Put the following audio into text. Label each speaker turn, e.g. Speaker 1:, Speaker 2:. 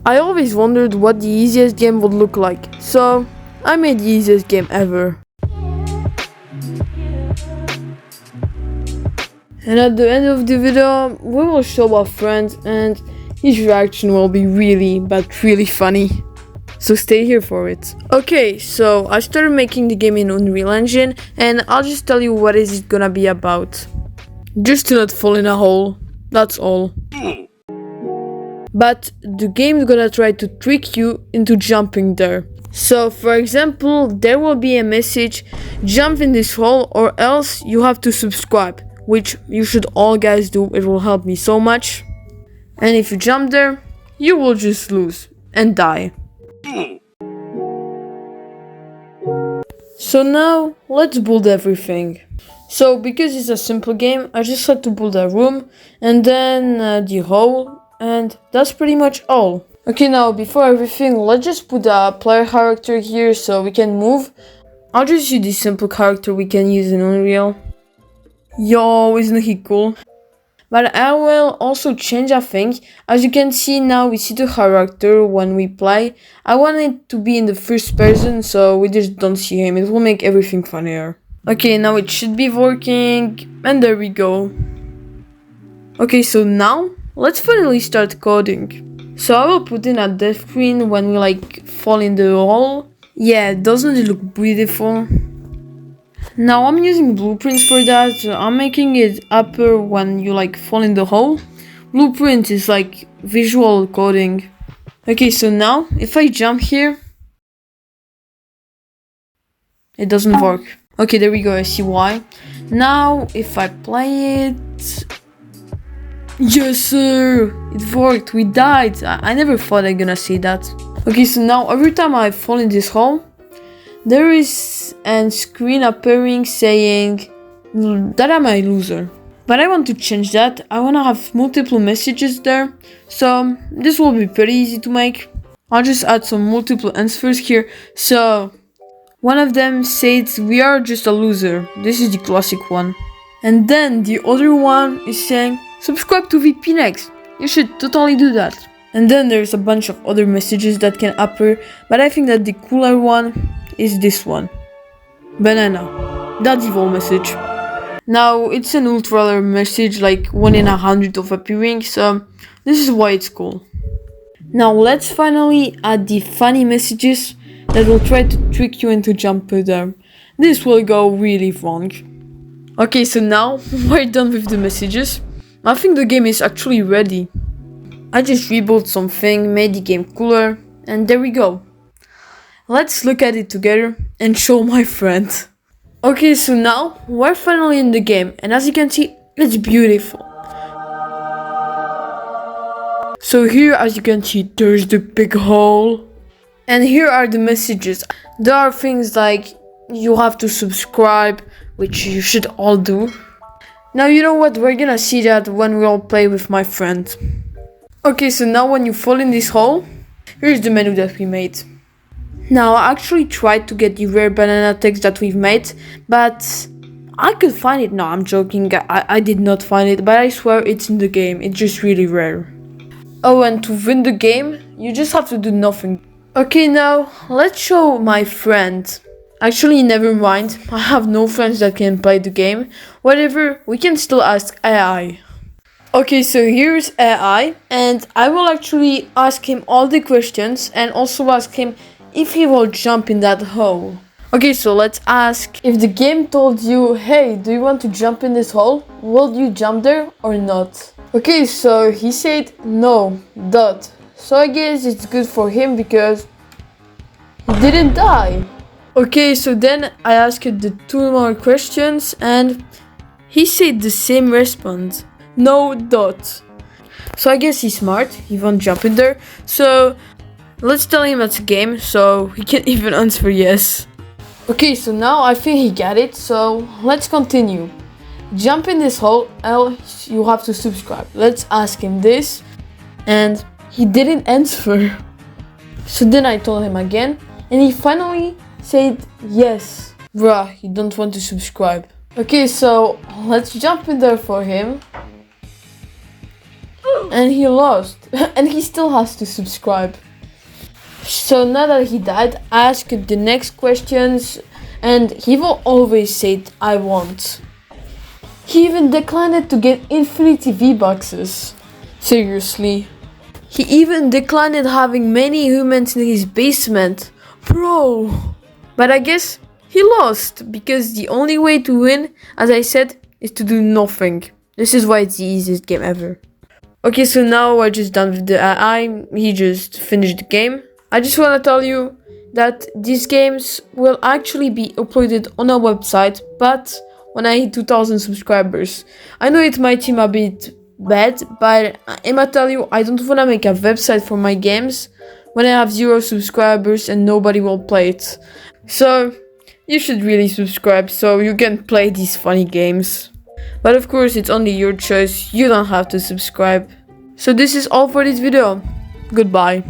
Speaker 1: I always wondered what the easiest game would look like, so I made the easiest game ever. And at the end of the video, we will show our friend and his reaction will be really, but really funny. So stay here for it. Okay, so I started making the game in Unreal Engine and I'll just tell you what is it gonna be about. Just to not fall in a hole, that's all. But the game is gonna try to trick you into jumping there. So for example, there will be a message, jump in this hole or else you have to subscribe, which you should all guys do, it will help me so much. And if you jump there, you will just lose and die. So now, let's build everything. So because it's a simple game, I just had to build a room and then the hole, and that's pretty much all. Okay, now before everything, let's just put a player character here so we can move. I'll just use this simple character we can use in Unreal. Yo, isn't he cool? But I will also change a thing. As you can see now, we see the character when we play. I want it to be in the first person so we just don't see him. It will make everything funnier. Okay, now it should be working. And there we go. Okay, so now let's finally start coding. So I will put in a death screen when we like fall in the hole. Yeah, doesn't it look beautiful? Now I'm using blueprints for that. I'm making it upper when you like fall in the hole. Blueprint is like visual coding. Okay, so now if I jump here, it doesn't work. Okay, there we go, I see why. Now if I play it, yes sir, it worked, we died. I never thought I'm gonna see that. Okay, so now every time I fall in this hole, there is a screen appearing saying that I'm a loser. But I want to change that. I want to have multiple messages there. So this will be pretty easy to make. I'll just add some multiple answers here. So one of them says we are just a loser. This is the classic one. And then the other one is saying subscribe to VPNext. You should totally do that. And then there's a bunch of other messages that can appear. But I think that the cooler one is this one. Banana. That's the whole message. Now it's an ultra rare message, like 1 in 100 of appearing, so this is why it's cool. Now let's finally add the funny messages that will try to trick you into jumping there. This will go really wrong. Okay, so now we're done with the messages. I think the game is actually ready. I just rebuilt something, made the game cooler, and there we go. Let's look at it together and show my friend. Okay, so now we're finally in the game, and as you can see, it's beautiful. So here, as you can see, there's the big hole. And here are the messages. There are things like you have to subscribe, which you should all do. Now you know what, we're gonna see that when we all play with my friend. Okay, so now when you fall in this hole, here's the menu that we made. Now I actually tried to get the rare banana text that we've made, but I could find it. No, I'm joking, I did not find it, but I swear it's in the game, it's just really rare. Oh, and to win the game, you just have to do nothing. Okay, now let's show my friend. Actually, never mind, I have no friends that can play the game. Whatever, we can still ask AI. Okay, so here's AI, and I will actually ask him all the questions and also ask him if he will jump in that hole. Okay, so let's ask, if the game told you, hey, do you want to jump in this hole? Will you jump there or not? Okay, so he said no, dot. So I guess it's good for him because he didn't die. Okay, so then I asked the 2 more questions and he said the same response, no, dot. So I guess he's smart, he won't jump in there. So let's tell him it's a game, so he can even answer yes. Okay, so now I think he got it, so let's continue. Jump in this hole, else you have to subscribe. Let's ask him this, and he didn't answer. So then I told him again, and he finally said yes. Bruh, he don't want to subscribe. Okay, so let's jump in there for him. And he lost. And he still has to subscribe. So now that he died, I asked him the next questions, and he will always say I want. He even declined to get Infinity V-Boxes. Seriously. He even declined having many humans in his basement. Bro. But I guess he lost, because the only way to win, as I said, is to do nothing. This is why it's the easiest game ever. Okay, so now we're just done with the AI. He just finished the game. I just want to tell you that these games will actually be uploaded on our website, but when I hit 2,000 subscribers. I know it might seem a bit bad, but I'ma tell you, I don't want to make a website for my games when I have 0 subscribers and nobody will play it. So you should really subscribe so you can play these funny games. But of course, it's only your choice. You don't have to subscribe. So this is all for this video. Goodbye.